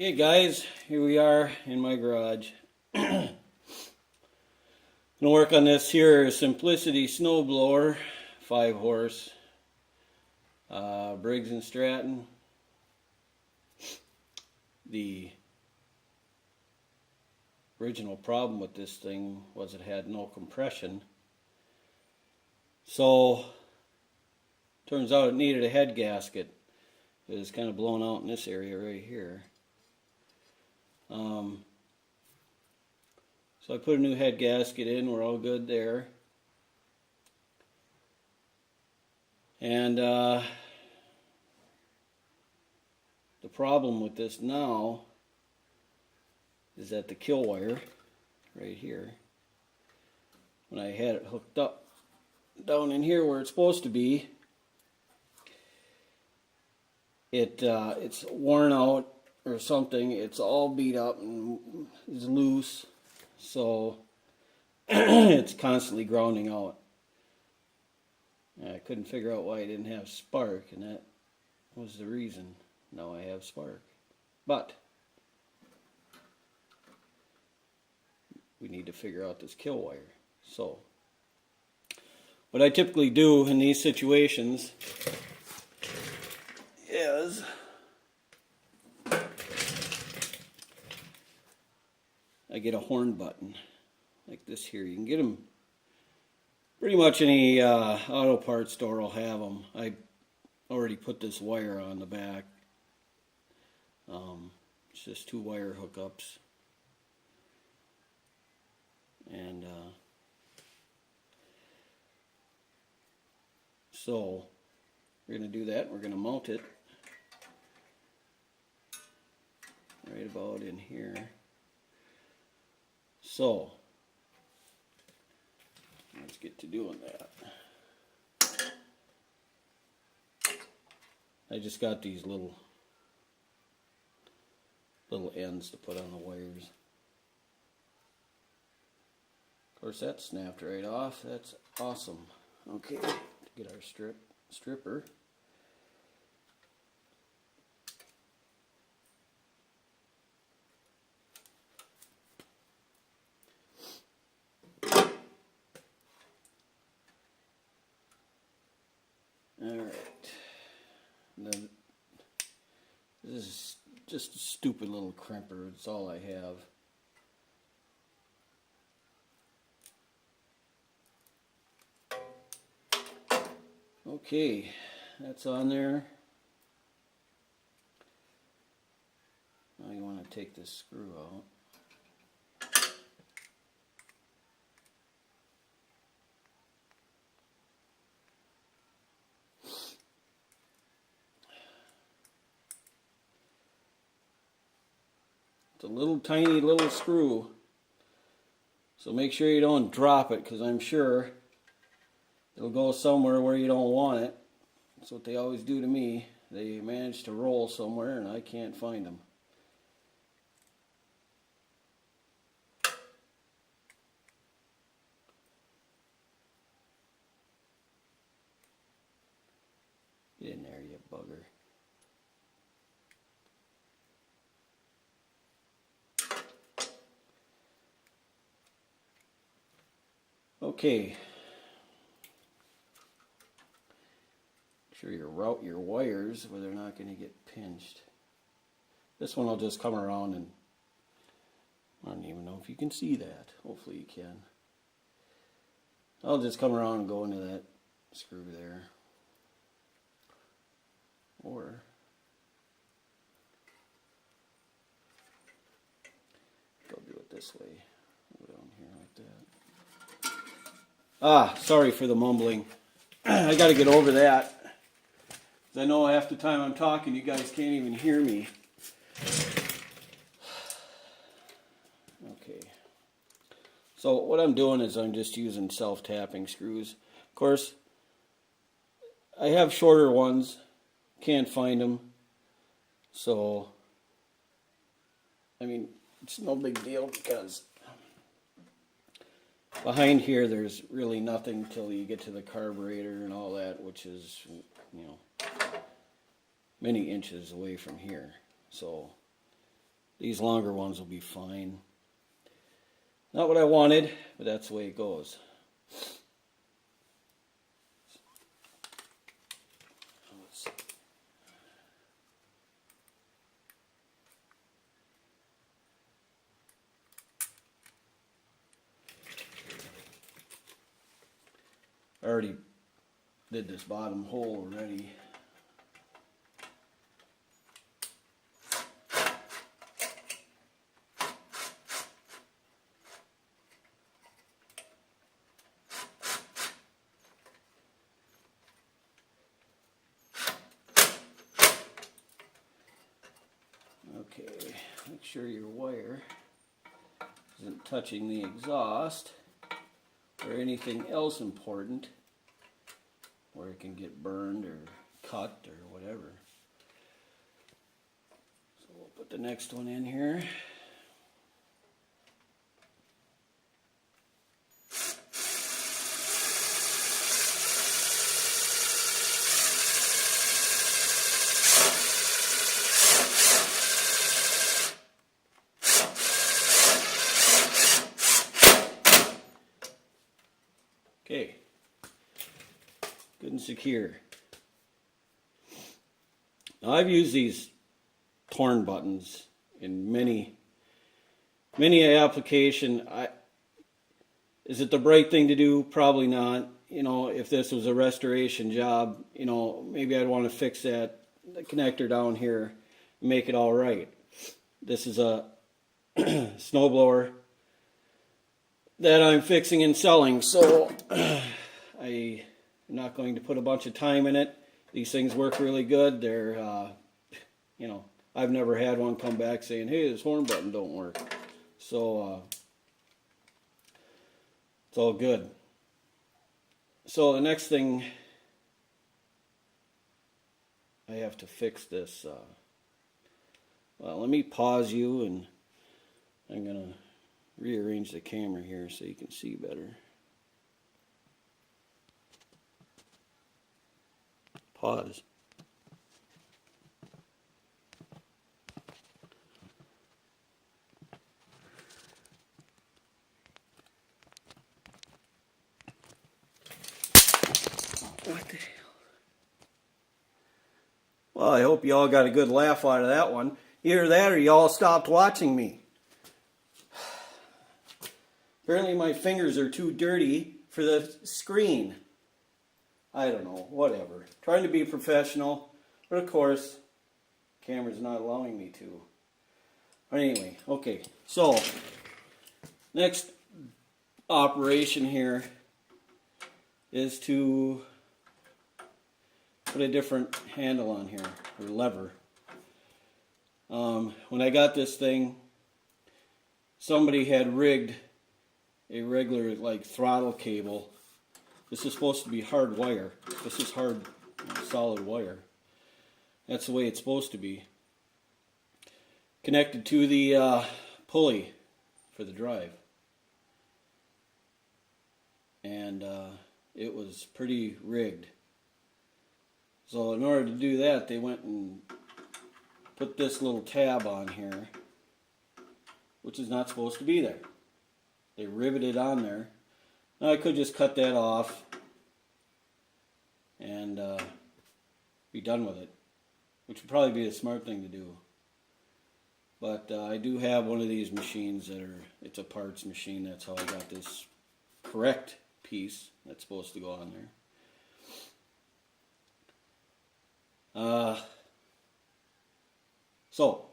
Hey guys, here we are in my garage. Gonna work on this here Simplicity snowblower, 5-horse, Briggs and Stratton. The original problem with this thing was it had no compression. So, turns out it needed a head gasket. It was kind of blown out in this area right here. So I put a new head gasket in, we're all good there. And the problem with this now is that the kill wire right here, when I had it hooked up down in here where it's supposed to be, it's worn out or something. It's all beat up and is loose, so it's constantly grounding out. And I couldn't figure out why I didn't have spark, and that was the reason. Now I have spark, but we need to figure out this kill wire. So what I typically do in these situations is I get a horn button like this here. You can get them pretty much any auto parts store will have them. I already put this wire on the back. It's just 2 wire hookups, and so we're going to do that. We're going to mount it right about in here. So let's get to doing that. I just got these little ends to put on the wires. Of course, that snapped right off. That's awesome. Okay, get our stripper. Alright, then this is just a stupid little crimper, it's all I have. Okay, that's on there. Now you want to take this screw out. It's a little tiny little screw, so make sure you don't drop it, because I'm sure it'll go somewhere where you don't want it. That's what they always do to me. They manage to roll somewhere and I can't find them. Get in there, you bugger. Okay. Make sure you route your wires where they're not going to get pinched. This one will just come around, and I don't even know if you can see that. Hopefully you can. I'll just come around and go into that screw there. Or go do it this way. Go down here like that. Ah, sorry for the mumbling. I got to get over that. I know half the time I'm talking, you guys can't even hear me. Okay. So what I'm doing is I'm just using self-tapping screws. Of course, I have shorter ones. Can't find them. So, I mean, it's no big deal because behind here there's really nothing till you get to the carburetor and all that, which is, you know, many inches away from here. So These longer ones will be fine. Not what I wanted, but that's the way it goes. I already did this bottom hole already. Okay, make sure your wire isn't touching the exhaust or anything else important where it can get burned or cut or whatever. So we'll put the next one in here. Okay, good and secure. Now I've used these torn buttons in many application. Is it the right thing to do? Probably not. You know, if this was a restoration job, you know, maybe I'd want to fix the connector down here and make it all right. This is a snowblower that I'm fixing and selling, so I'm not going to put a bunch of time in it. These things work really good. They're, you know, I've never had one come back saying, hey, this horn button don't work. So, it's all good. So the next thing, I have to fix this. Well, let me pause you, and I'm going to rearrange the camera here so you can see better. Pause. What the hell? Well, I hope you all got a good laugh out of that one. Either that or you all stopped watching me. Apparently my fingers are too dirty for the screen. I don't know, whatever. Trying to be professional, but of course, camera's not allowing me to. But anyway, okay, so next operation here is to put a different handle on here, or lever. When I got this thing, somebody had rigged a regular like throttle cable. This is supposed to be hard wire. This is hard, solid wire. That's the way it's supposed to be. Connected to the pulley for the drive. And it was pretty rigged. So in order to do that, they went and put this little tab on here, which is not supposed to be there. They riveted on there. Now I could just cut that off and be done with it, which would probably be the smart thing to do. But I do have one of these machines it's a parts machine. That's how I got this correct piece that's supposed to go on there. So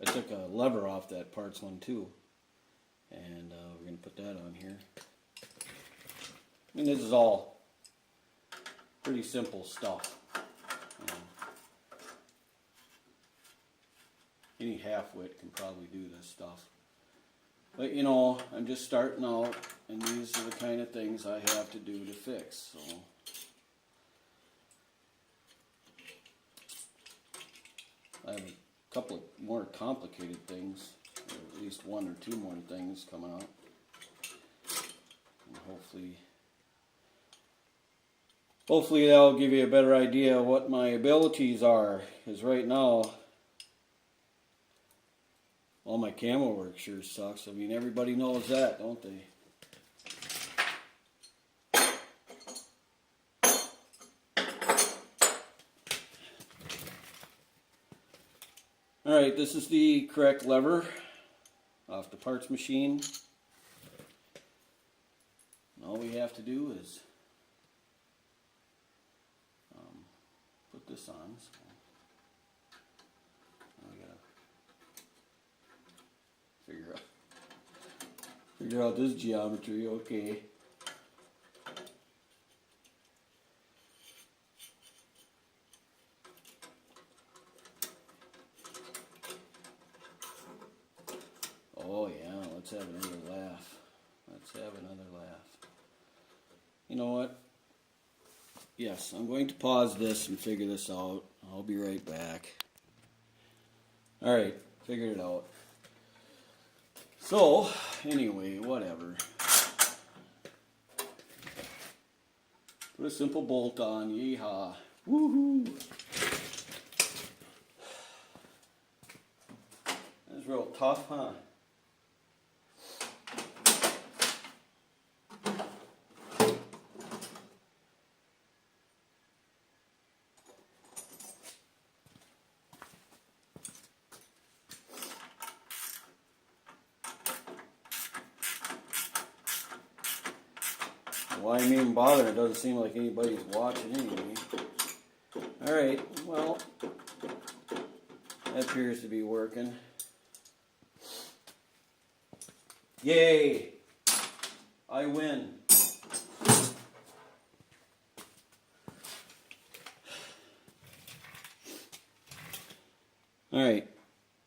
I took a lever off that parts one too. And we're going to put that on here. I mean, this is all pretty simple stuff. Any half-wit can probably do this stuff. But, you know, I'm just starting out, and these are the kind of things I have to do to fix. So I have a couple of more complicated things. At least one or two more things coming up, and hopefully that'll give you a better idea of what my abilities are, because right now All my camera work sure sucks. I mean, everybody knows that, don't they? Alright, this is the correct lever off the parts machine. All we have to do is put this on. So we gotta figure out this geometry. Okay. Oh yeah, let's have another laugh. Let's have another laugh. You know what? Yes, I'm going to pause this and figure this out. I'll be right back. Alright, figured it out. So, anyway, whatever. Put a simple bolt on, yeehaw. Woohoo! That's real tough, huh? Why even bother? It doesn't seem like anybody's watching anyway. Alright, well, that appears to be working. Yay! I win. Alright,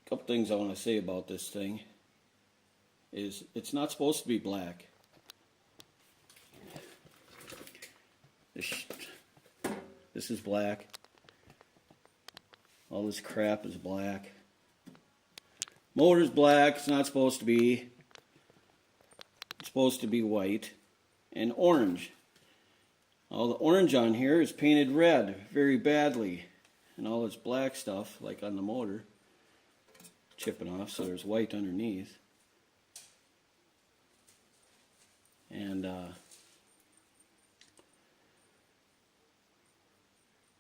a couple things I want to say about this thing is it's not supposed to be black. This is black. All this crap is black. Motor's black. It's not supposed to be. It's supposed to be white and orange. All the orange on here is painted red very badly. And all this black stuff, like on the motor, chipping off, so there's white underneath. And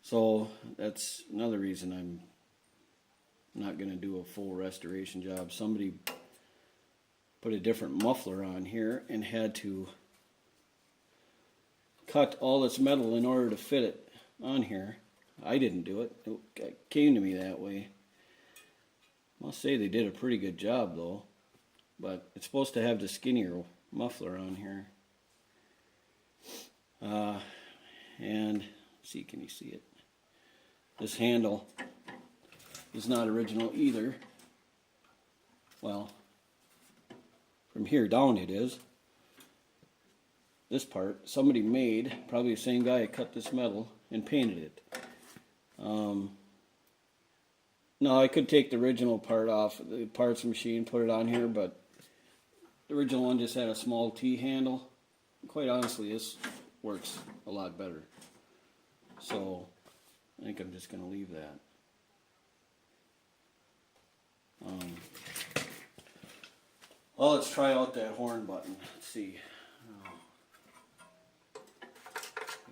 so that's another reason I'm not going to do a full restoration job. Somebody put a different muffler on here and had to cut all this metal in order to fit it on here. I didn't do it. It came to me that way. I must say they did a pretty good job though. But it's supposed to have the skinnier muffler on here. And let's see, can you see it? This handle is not original either. Well, from here down it is. This part somebody made, probably the same guy cut this metal and painted it. No, I could take the original part off the parts machine, put it on here, but the original one just had a small T handle. Quite honestly, this works a lot better. So I think I'm just going to leave that. Well, let's try out that horn button. Let's see.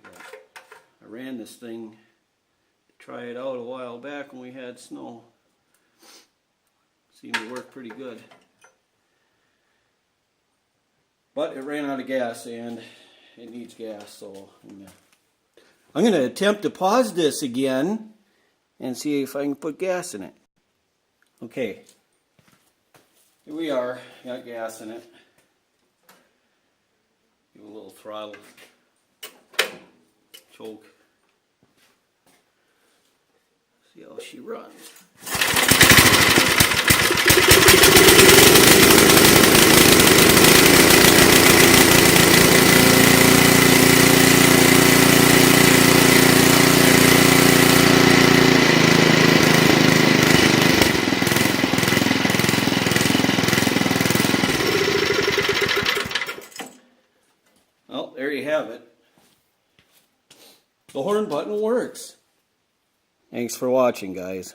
I ran this thing to try it out a while back when we had snow. Seemed to work pretty good. But it ran out of gas and it needs gas, so I'm going to attempt to pause this again and see if I can put gas in it. Okay, here we are, got gas in it. Give it a little throttle, choke. See how she runs. Well, there you have it. The horn button works. Thanks for watching, guys.